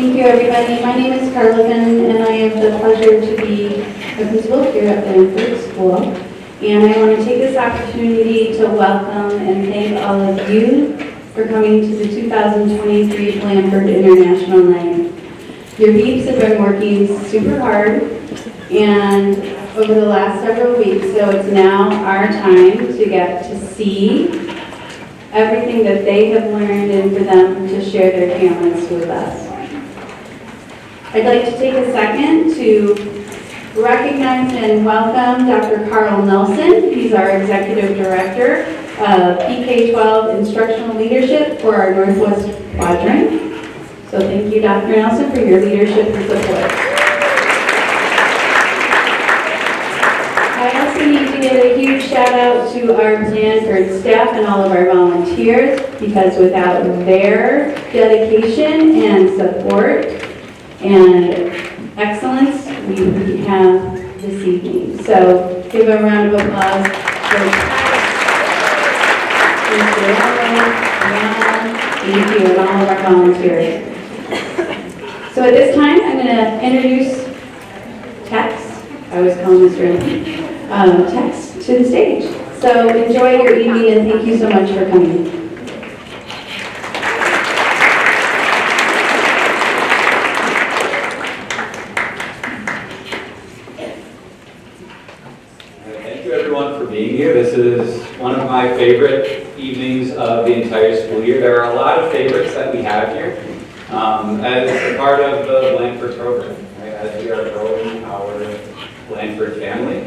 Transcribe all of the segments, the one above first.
Thank you, everybody. My name is Carla Finn, and I have the pleasure to be the principal here at Blandford School. And I want to take this opportunity to welcome and thank all of you for coming to the 2023 Blandford International Night. Your beeps have been working super hard and over the last several weeks, so it's now our time to get to see everything that they have learned and for them to share their talents with us. I'd like to take a second to recognize and welcome Dr. Carl Nelson. He's our Executive Director of PK-12 Instructional Leadership for our Northwest Quadrant. So thank you, Dr. Nelson, for your leadership and support. I also need to give a huge shout out to our Blandford staff and all of our volunteers, because without their dedication and support and excellence, we wouldn't have this evening. So give a round of applause for Mr. Thank you, and all of our volunteers. So at this time, I'm going to introduce Tex. I always call him Mr. Tex to the stage. So enjoy your evening, and thank you so much for coming. Here. This is one of my favorite evenings of the entire school year. There are a lot of favorites that we have here as a part of the Blandford program, right? As we are growing our Blandford family.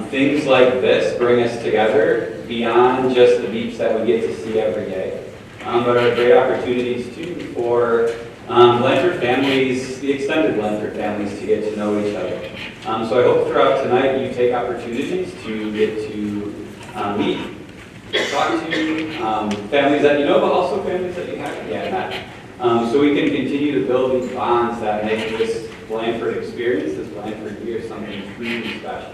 Things like this bring us together beyond just the beeps that we get to see every day, but are great opportunities too for Blandford families, the extended Blandford families, to get to know each other. So I hope throughout tonight you take opportunities to get to meet, talk to families that you know, but also families that you haven't yet met. So we can continue to build these bonds that make this Blandford experience, this Blandford year, something truly special.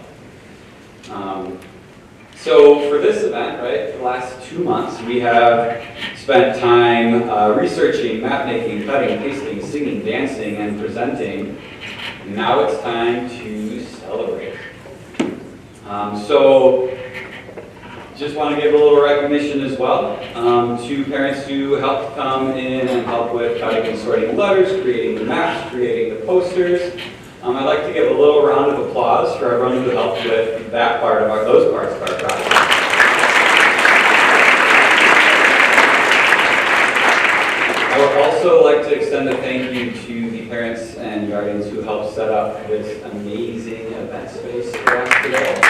So for this event, right, for the last 2 months, we have spent time researching, map making, cutting, pasting, singing, dancing, and presenting. Now it's time to celebrate. So just want to give a little recognition as well to parents who helped come in and help with cutting and sorting letters, creating the maps, creating the posters. I'd like to give a little round of applause for everyone who helped with that part of those parts of our project. I would also like to extend a thank you to the parents and guardians who helped set up this amazing event space for us today.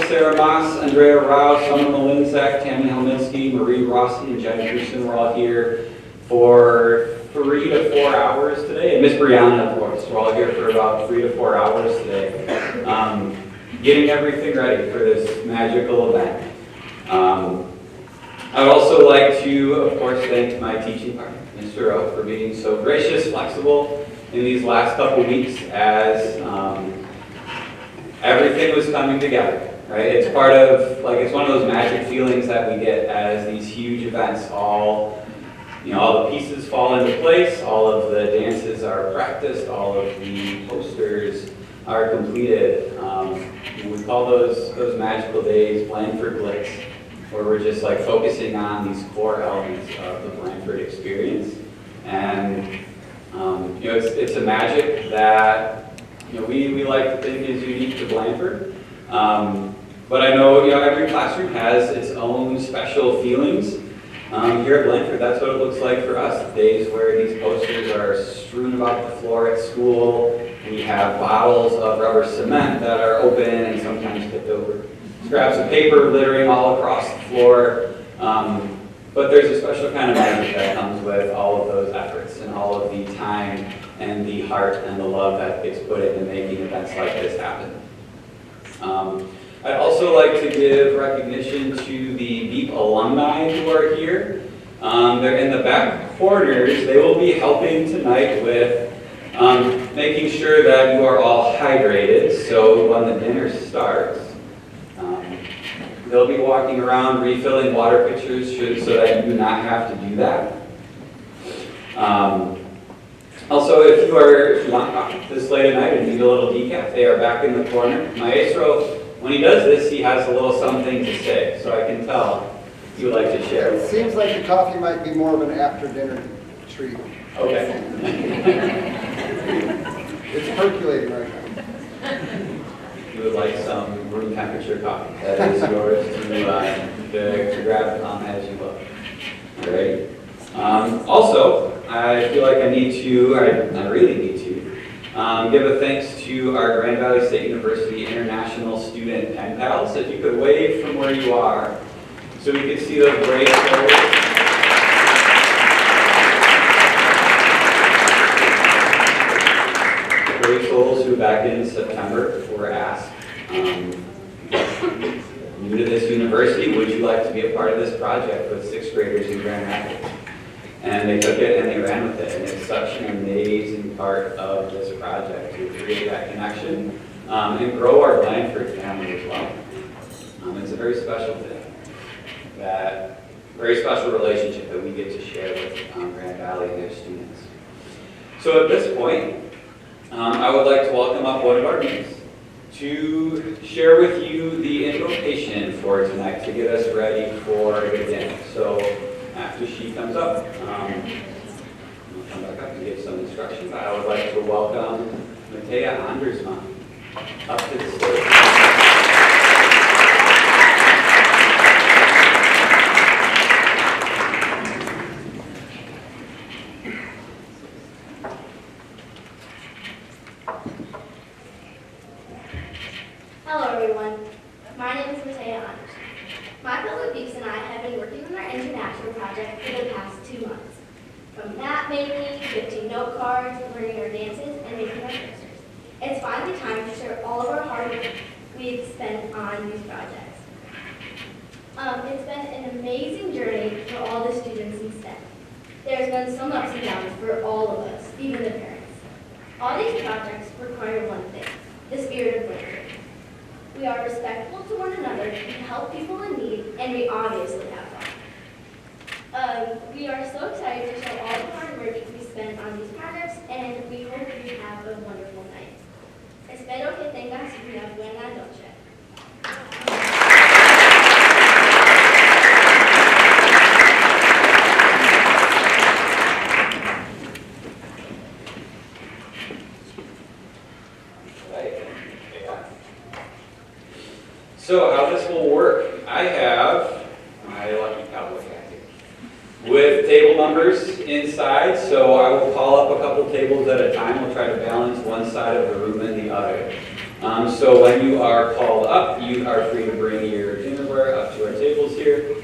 Sarah Moss, Andrea Rao, Summer Malinzak, Tammy Helminski, Marie Rossi, and Jen Gruson were all here for 3 to 4 hours today. And Miss Brianna, of course, we're all here for about 3 to 4 hours today, getting everything ready for this magical event. I would also like to, of course, thank my teaching partner, Mr. Rowe, for being so gracious, flexible in these last couple weeks as everything was coming together. Right? It's part of, it's one of those magic feelings that we get as these huge events all the pieces fall into place, all of the dances are practiced, all of the posters are completed. We call those magical days Blandford Blitz, where we're just focusing on these core elements of the Blandford experience. And it's a magic that we like to think is unique to Blandford. But I know every classroom has its own special feelings. Here at Blandford, that's what it looks like for us. Days where these posters are strewn about the floor at school. We have bottles of rubber cement that are open and sometimes tipped over. Scraps of paper littering all across the floor. But there's a special kind of magic that comes with all of those efforts and all of the time and the heart and the love that gets put into making events like this happen. I'd also like to give recognition to the BEEP alumni who are here. They're in the back corners. They will be helping tonight with making sure that you are all hydrated. So when the dinner starts, They'll be walking around refilling water pitchers so that you do not have to do that. Also, if you want this late at night and need a little decaf, they are back in the corner. Maestro, when he does this, he has a little something to say, so I can tell he would like to share. It seems like the coffee might be more of an after-dinner treat. Okay. It's percolating right now. You would like some room temperature coffee. That is yours to grab as you look. All right. Also, I feel like I really need to give a thanks to our Grand Valley State University International Student Pen Pals. If you could wave from where you are so we could see those brave souls. Brave souls who back in September were asked, new to this university, would you like to be a part of this project with 6th graders in Grand Rapids? And they took it and they ran with it, and it's such an amazing part of this project to create that connection and grow our Blandford family as well. It's a very special thing, that very special relationship that we get to share with Grand Valley and their students. So at this point, I would like to welcome up one of our students to share with you the invocation for tonight to get us ready for the dinner. So after she comes up, we'll come back up and give some instructions. I would like to welcome Matea Andersman up to the stage. Hello everyone, my name is Matea Anderson. My fellow geeks and I have been working on our international project for the past 2 months. From map making, 15 note cards, learning our dances, and making our posters. It's finally time to share all of our hard work we've spent on these projects. It's been an amazing journey for all the students in STEM. There's been some ups and downs for all of us, even the parents. All these projects require one thing, the spirit of learning. We are respectful to one another, we help people in need, and we obviously have fun. We are so excited to show all the hard work we spent on these projects, and we hope you have a wonderful night. Espero que tengas una buena noche. So how this will work, I have my lucky cowboy hat here with table numbers inside, so I will call up a couple tables at a time. We'll try to balance one side of the room and the other. So when you are called up, you are free to bring your dinnerware up to our tables here.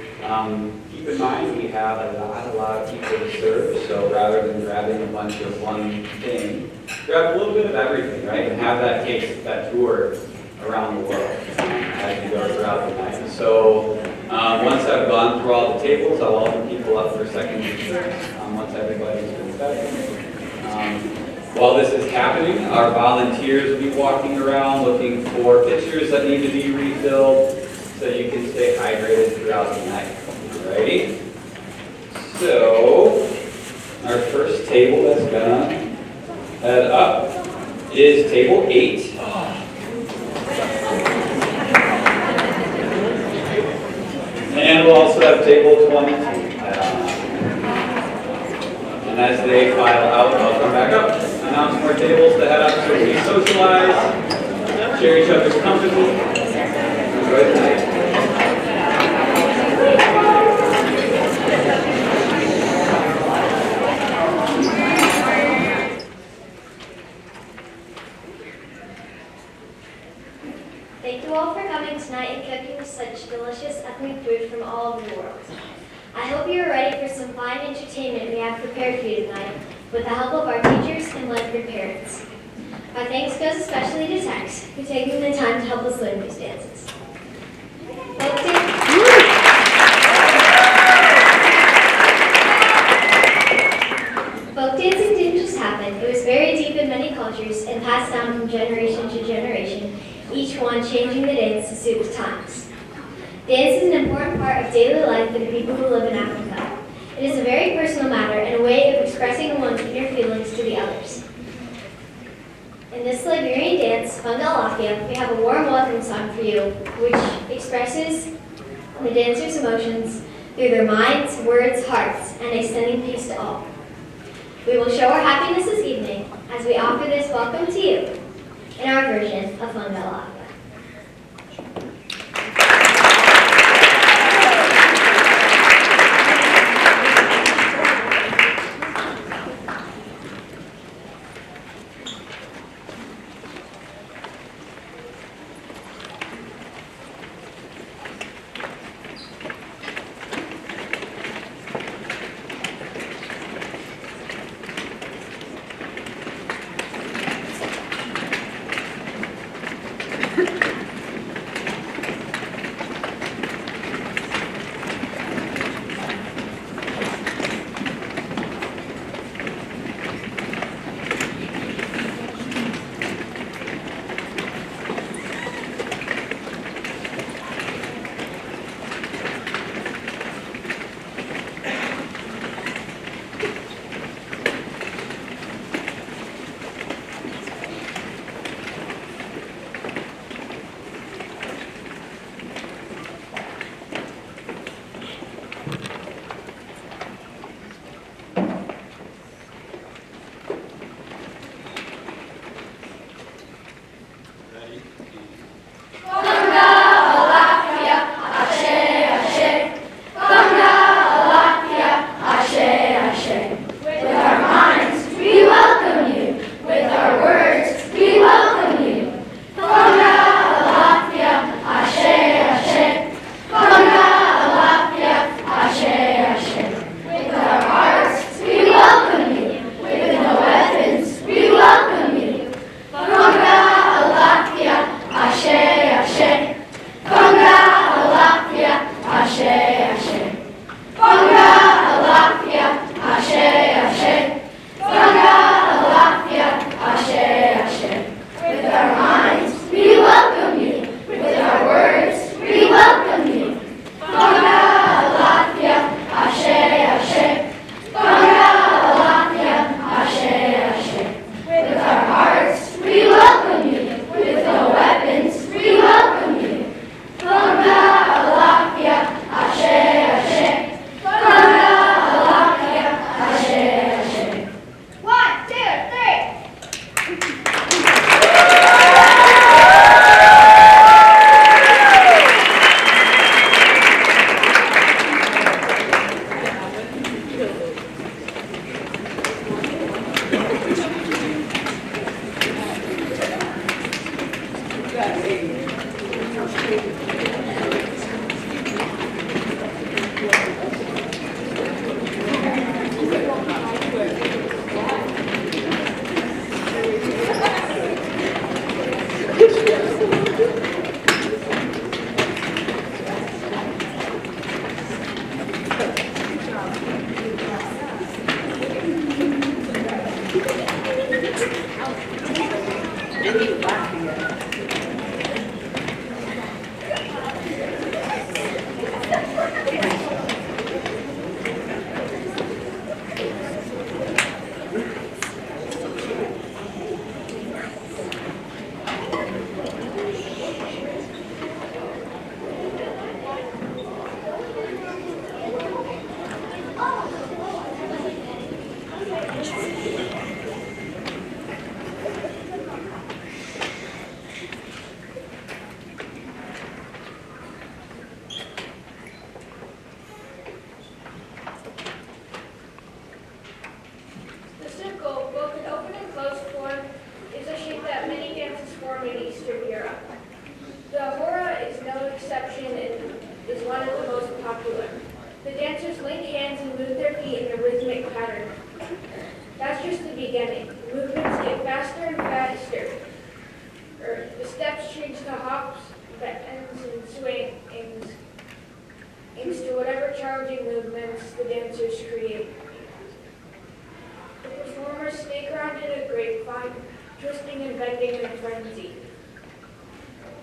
Keep in mind, we have a lot of people to serve, so rather than grabbing a bunch of one thing, grab a little bit of everything, right? And have that taste, that tour around the world as you go throughout the night. So once I've gone through all the tables, I'll open people up for second desserts once everybody's been fed. While this is happening, our volunteers will be walking around looking for pitchers that need to be refilled so you can stay hydrated throughout the night. Alrighty? So our first table that's gonna head up is table 8. And we'll also have table 22. And as they file out, I'll come back up, announce more tables to head up so we socialize, share each other's company. Enjoy the night. Thank you all for coming tonight and cooking such delicious ethnic food from all over the world. I hope you are ready for some fine entertainment we have prepared for you tonight with the help of our teachers and Blandford parents. Our thanks goes especially to Tex, who taking the time to help us learn these dances. Folk dancing didn't just happen. It was very deep in many cultures and passed down from generation to generation, each one changing the dance to suit the times. Dancing of daily life for the people who live in Africa. It is a very personal matter and a way of expressing one's inner feelings to the others. In this Liberian dance, Fungalafia, we have a warm welcome song for you, which expresses the dancers' emotions through their minds, words, hearts, and extending peace to all. We will show our happiness this evening as we offer this welcome to you in our version of Fungalafia.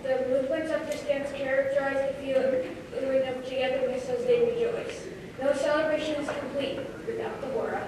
The movements of this dance characterize the feeling of togetherness as they rejoice. No celebration is complete without the hora.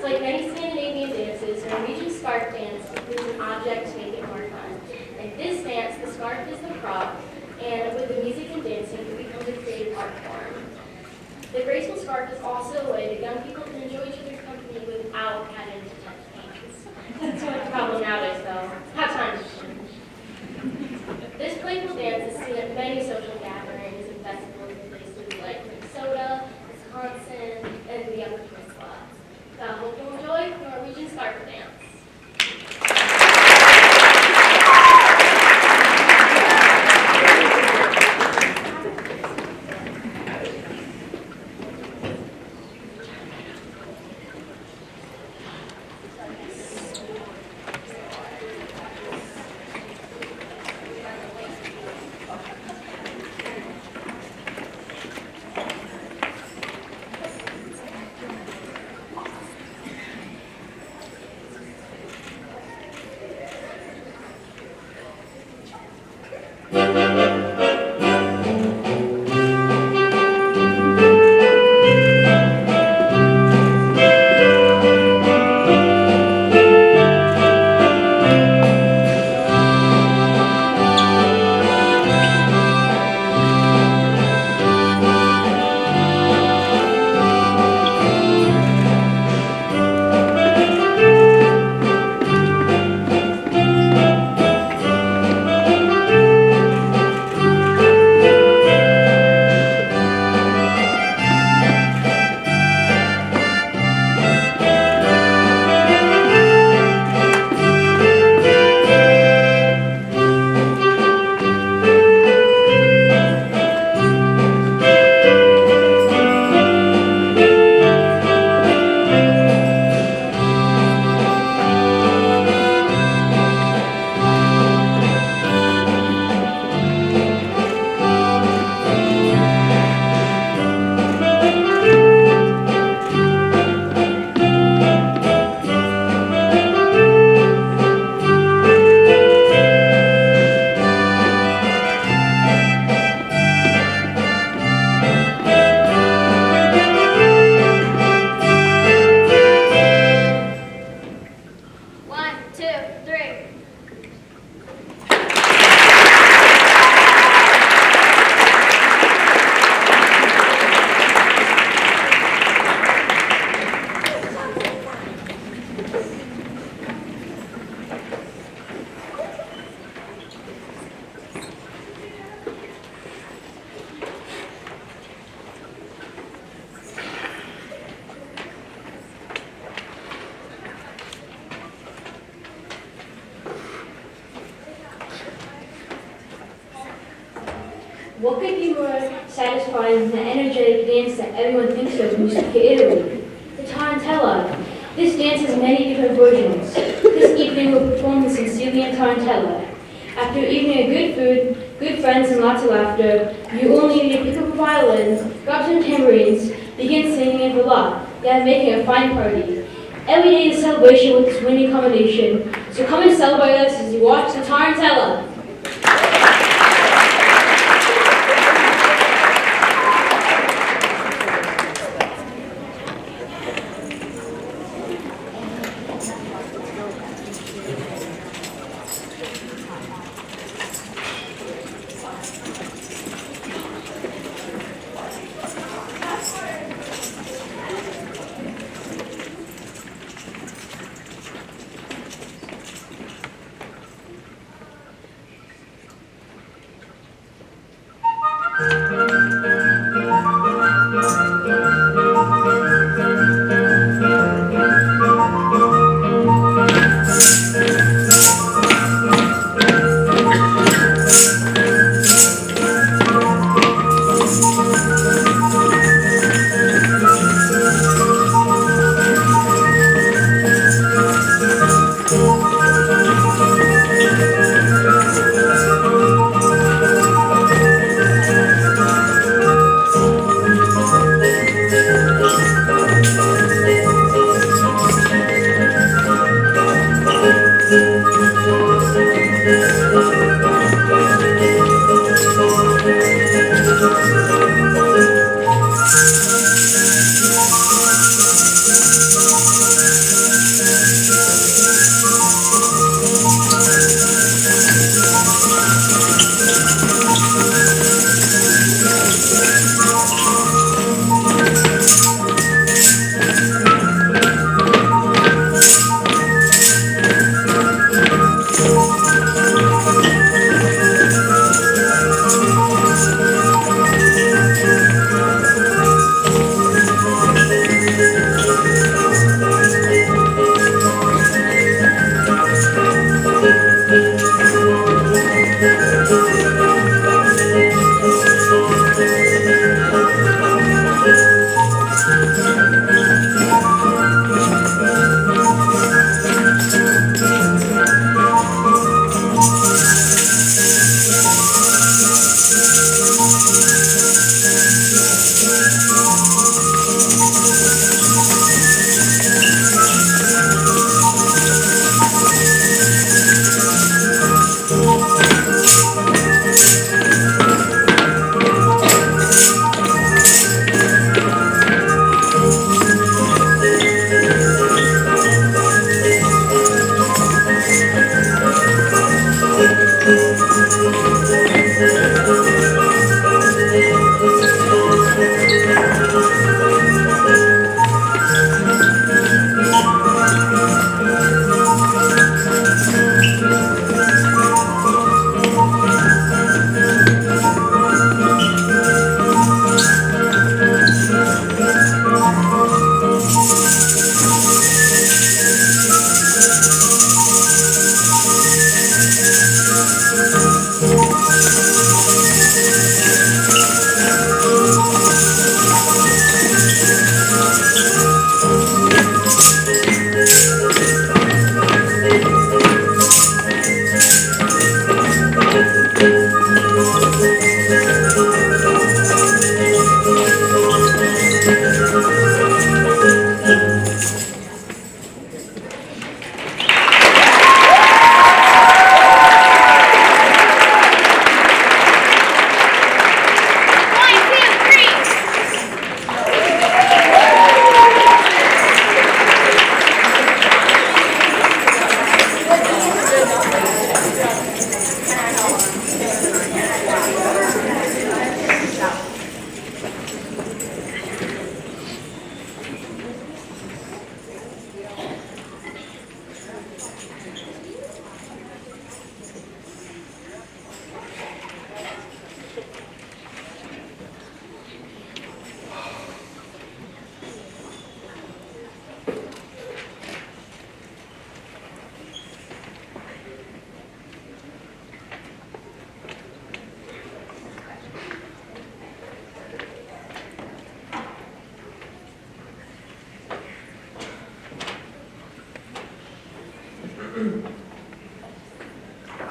Like many Scandinavian dances, Norwegian scarf dance includes an object to make it more fun. In this dance, the scarf is the prop, and with the music and dancing, it becomes a creative art form. The graceful scarf is also a way that young people can enjoy each other's company without having to touch hands. That's a problem nowadays, though. Have time to change. This playful dance is seen at many social gatherings and festivals in places like Minnesota, Wisconsin, and the Upper Peninsula. So I hope you enjoy Norwegian scarf dance. What could be more satisfying than the energetic dance that everyone thinks of when you speak of Italy? The tarantella. This dance has many different versions. This evening we'll perform the Sicilian tarantella. After eating a good food, good friends, and lots of laughter, you only need to pick up a violin, grab some tambourines, begin singing and voila, you're making a fine party. Every day is a celebration with this winning combination, so come and celebrate us as you watch the tarantella.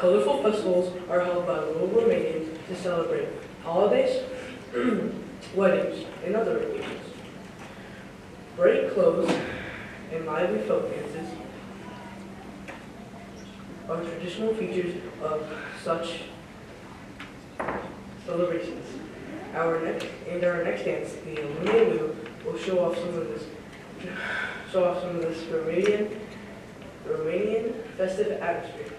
Colorful festivals are held by local Romanians to celebrate holidays, weddings, and other occasions. Bright clothes and lively folk dances are traditional features of such celebrations. Our next dance, the Illuminated will show off some of this Romanian festive atmosphere.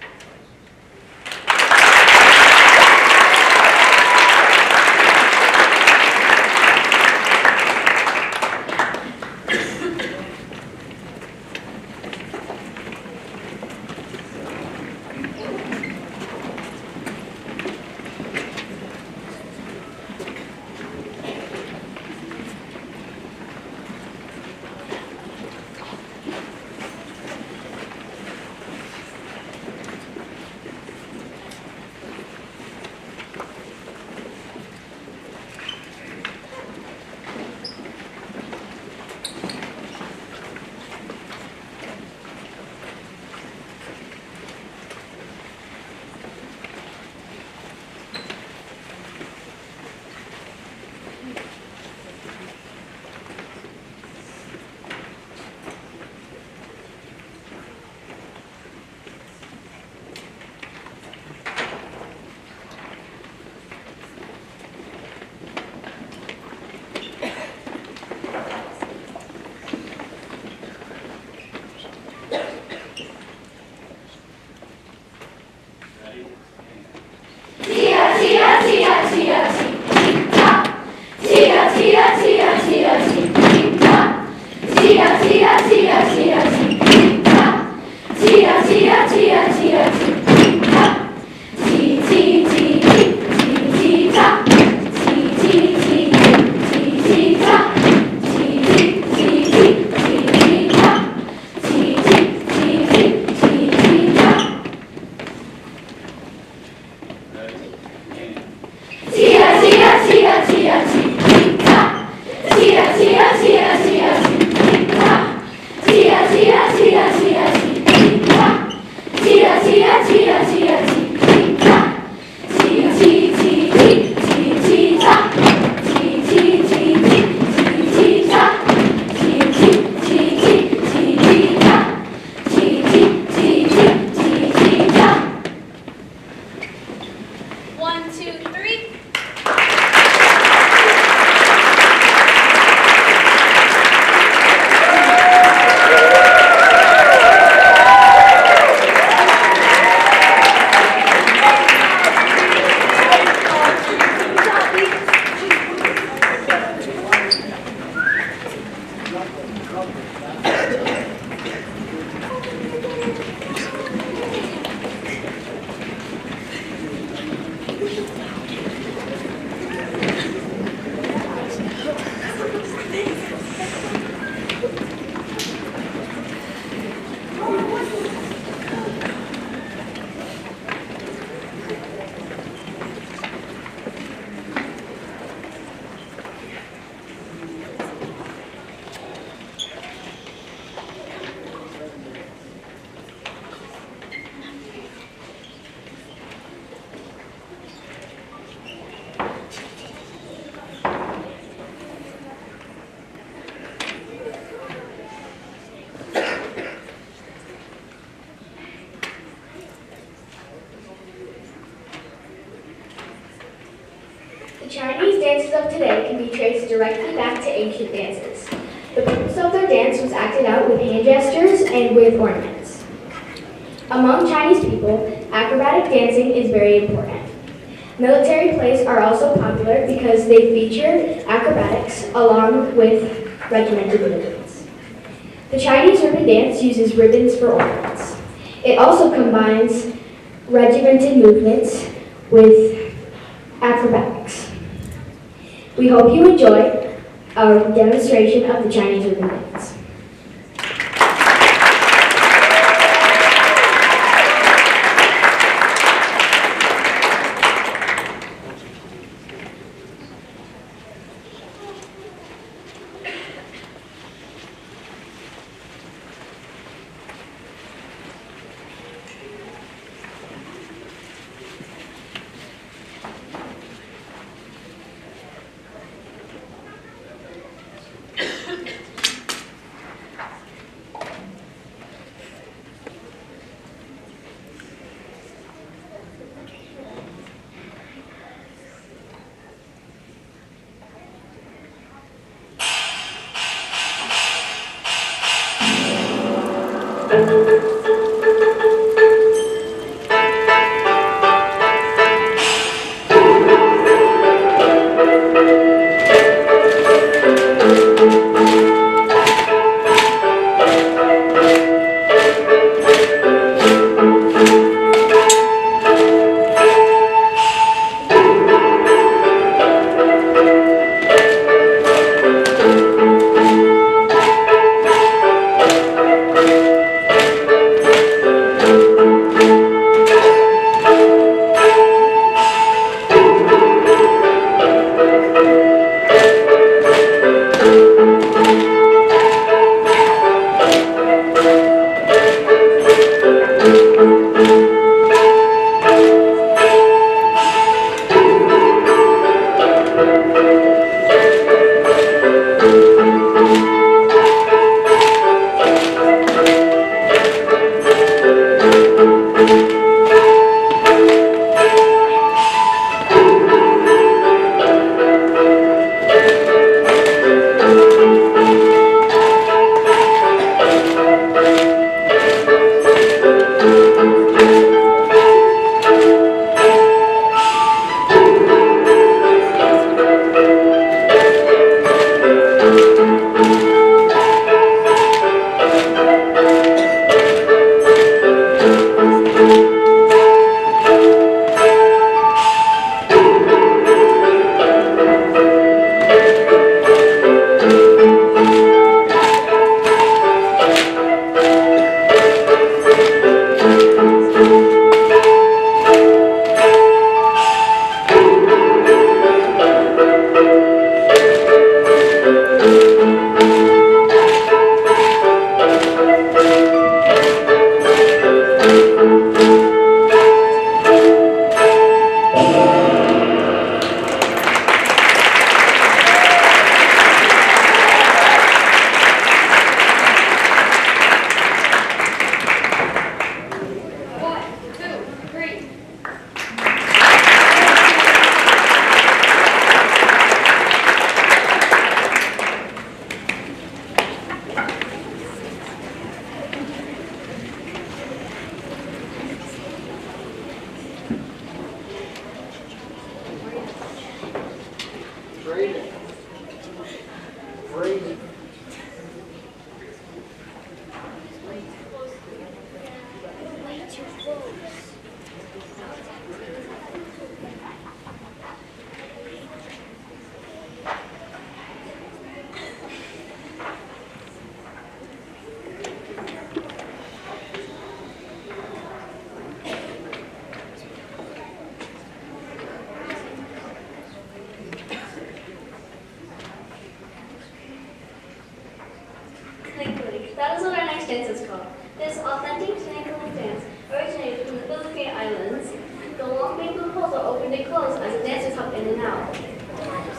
The Chinese dances of today can be traced directly back to ancient dances. The purpose of their dance was acted out with hand gestures and with ornaments. Among Chinese people, acrobatic dancing is very important. Military plays are also popular because they feature acrobatics along with regimented movements. The Chinese ribbon dance uses ribbons for ornaments. It also combines regimented movements with acrobatics. We hope you enjoy our demonstration of the Chinese ribbon dance. bending clothes as the dancers hop in and out.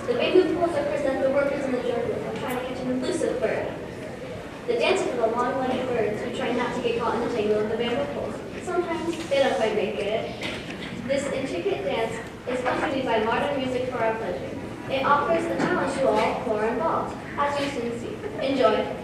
The bamboo poles represent the workers in the jungle trying to catch an elusive bird. The dancers are the long-legged birds who try not to get caught in the tangle of the bamboo poles. Sometimes they don't quite make it. This intricate dance is accompanied by modern music for our pleasure. It offers a challenge to all who are involved, as you soon see. Enjoy.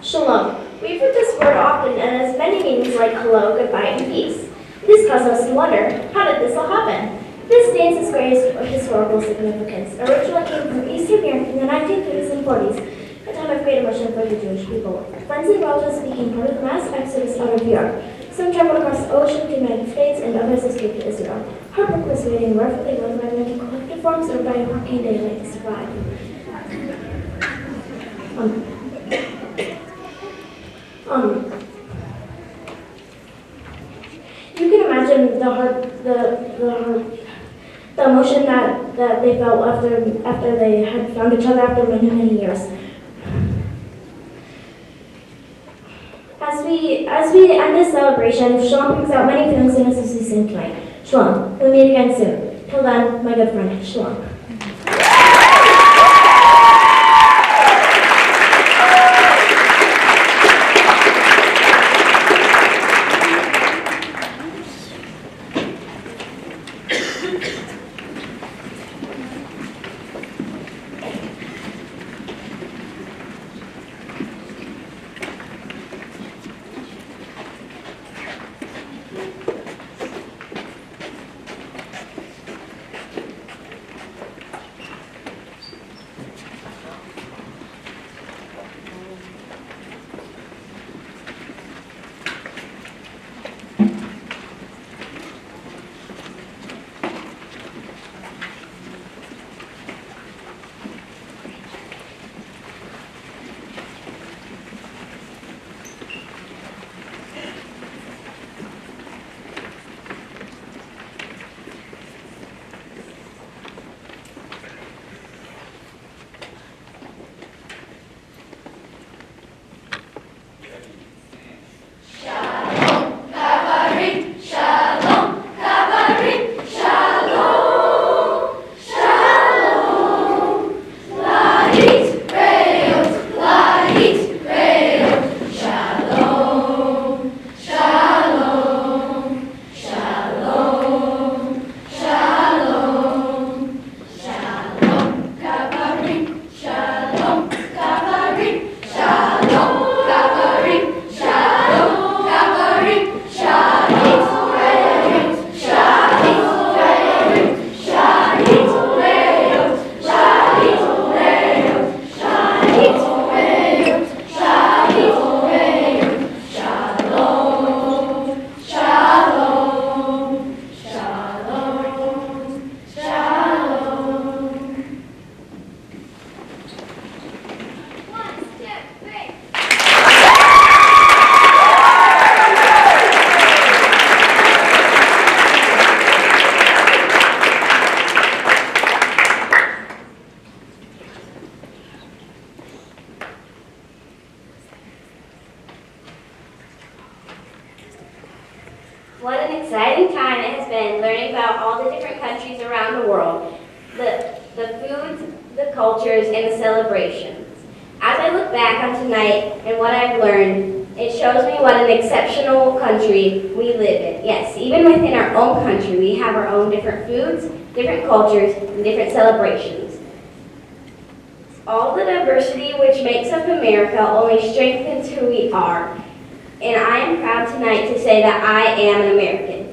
Shalom. We've heard this word often and it has many meanings like hello, goodbye, and peace. This caused us to wonder, how did this all happen? This dance's greatest historical significance originally came from Eastern Europe in the 1930s and 40s, a time of great emotion for the Jewish people. Friends and relatives became part of the mass exodus out of Europe. Some traveled across the ocean to the United States and others escaped to Israel. Heartbreak was waiting wherever they lived, whether in collective forms or by working daylight to survive. You can imagine the emotion that they felt after they had found each other after many, many years. As we end this celebration, Shalom brings out many feelings in us as we sing tonight. Shalom. We'll meet again soon. Till then, my good friend, Shalom. What an exciting time it has been learning about all the different countries around the world, the foods, the cultures, and the celebrations. As I look back on tonight and what I've learned, it shows me what an exceptional country we live in. Yes, even within our own country, we have our own different foods, different cultures, and different celebrations. All the diversity which makes up America only strengthens who we are. And I am proud tonight to say that I am an American.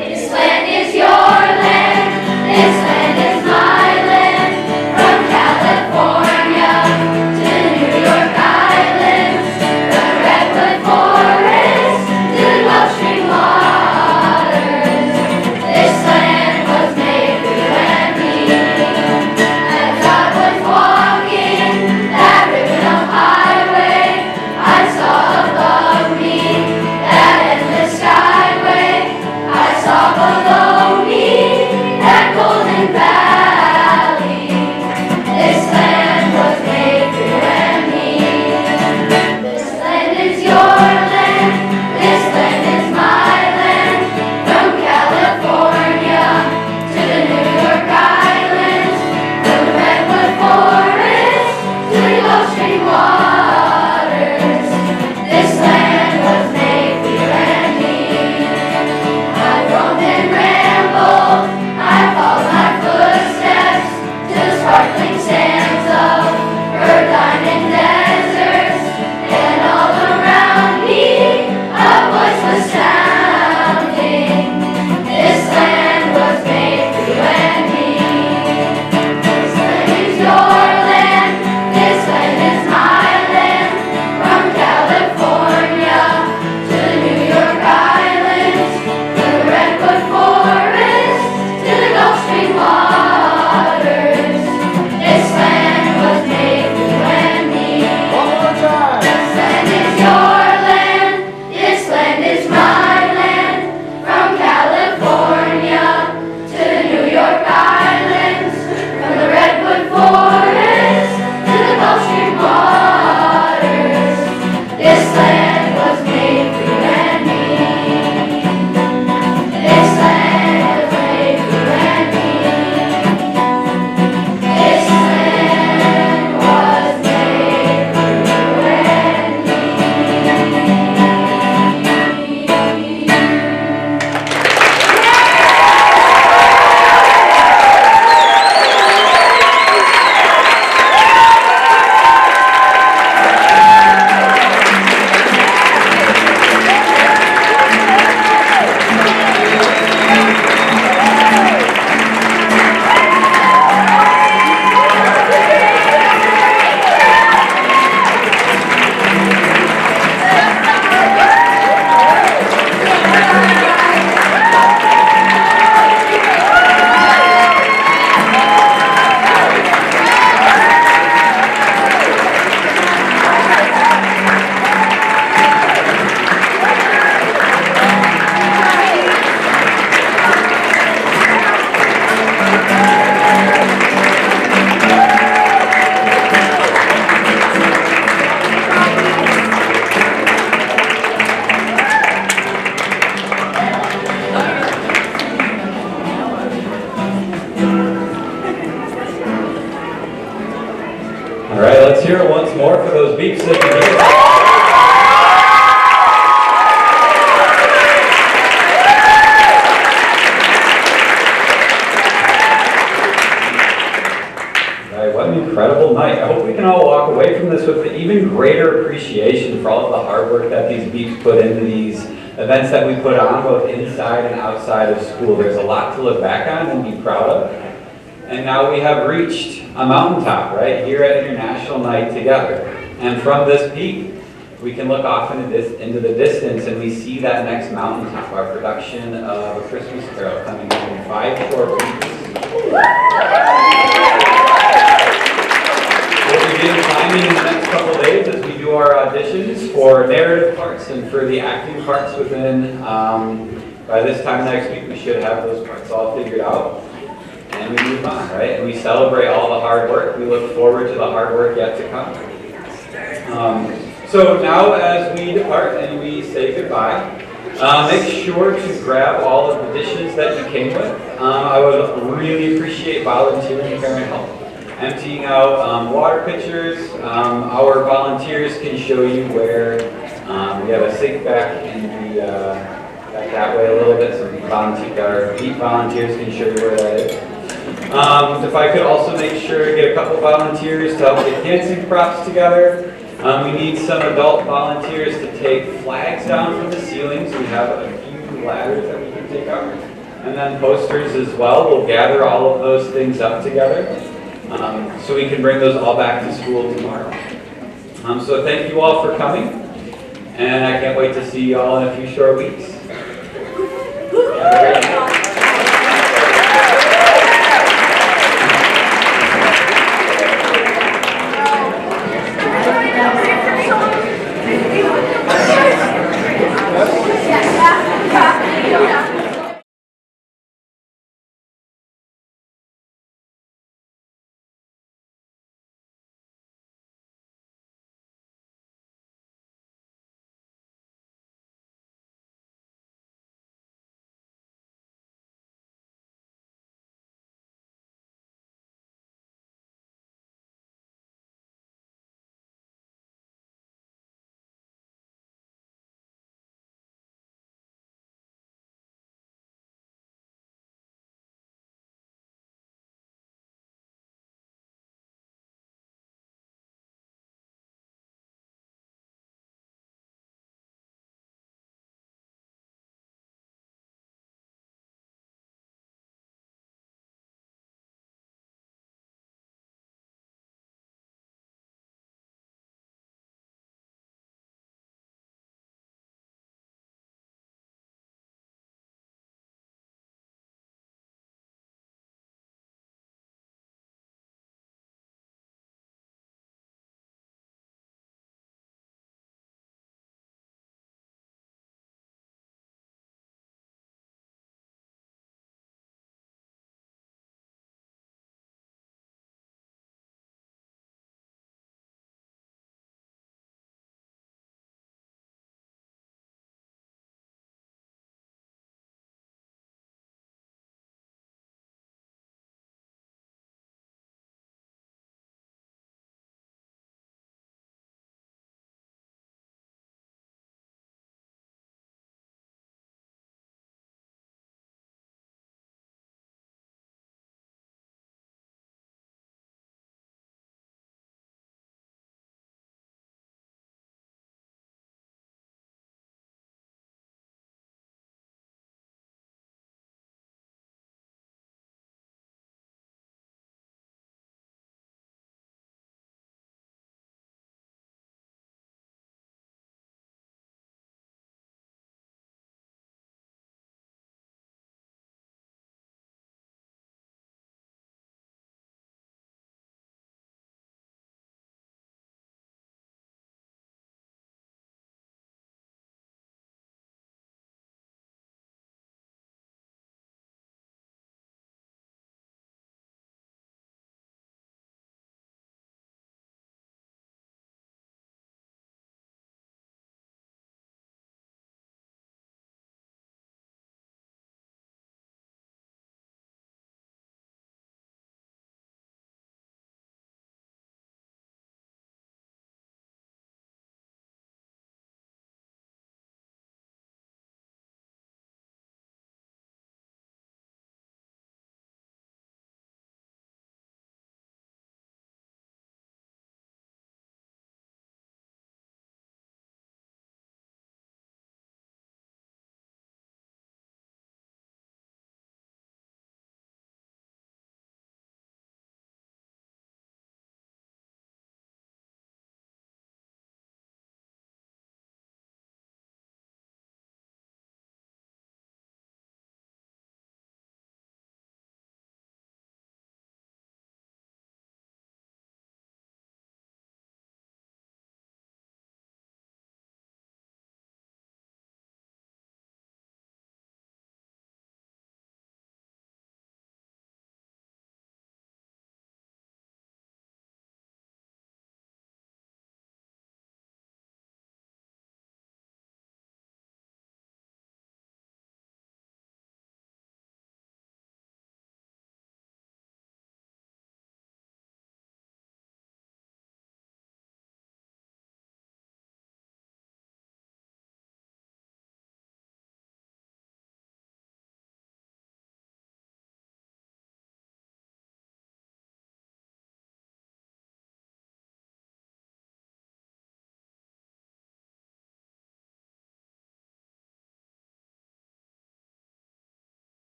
This land is your land, this land is my land, from California to New York Islands, from Redwood Forest to Gulf Stream waters. This land was made for you and me. All right, let's hear it once more for those beeps that you hear. What an incredible night. I hope we can all walk away from this with an even greater appreciation for all of the hard work that these beeps put into these events that we put on, both inside and outside of school. There's a lot to look back on and be proud of. And now we have reached a mountaintop right here at International Night together. And from this peak, we can look off into the distance and we see that next mountaintop, our production of A Christmas Carol, coming in 5 short weeks. What we do timing in the next couple of days is we do our auditions for narrative parts and for the acting parts within, by this time next week, we should have those parts all figured out. And we move on, right? And we celebrate all the hard work. We look forward to the hard work yet to come. So now as we depart and we say goodbye, make sure to grab all of the dishes that you came with. I would really appreciate volunteering parent help. Emptying out water pitchers. Our volunteers can show you where we have a sink back in the back that way a little bit. So our beat volunteers can show you where that is. If I could also make sure to get a couple volunteers to help get dancing props together. We need some adult volunteers to take flags down from the ceilings. We have a few ladders that we can take out. And then posters as well. We'll gather all of those things up together. So we can bring those all back to school tomorrow. So thank you all for coming, and I can't wait to see you all in a few short weeks. Have a great night.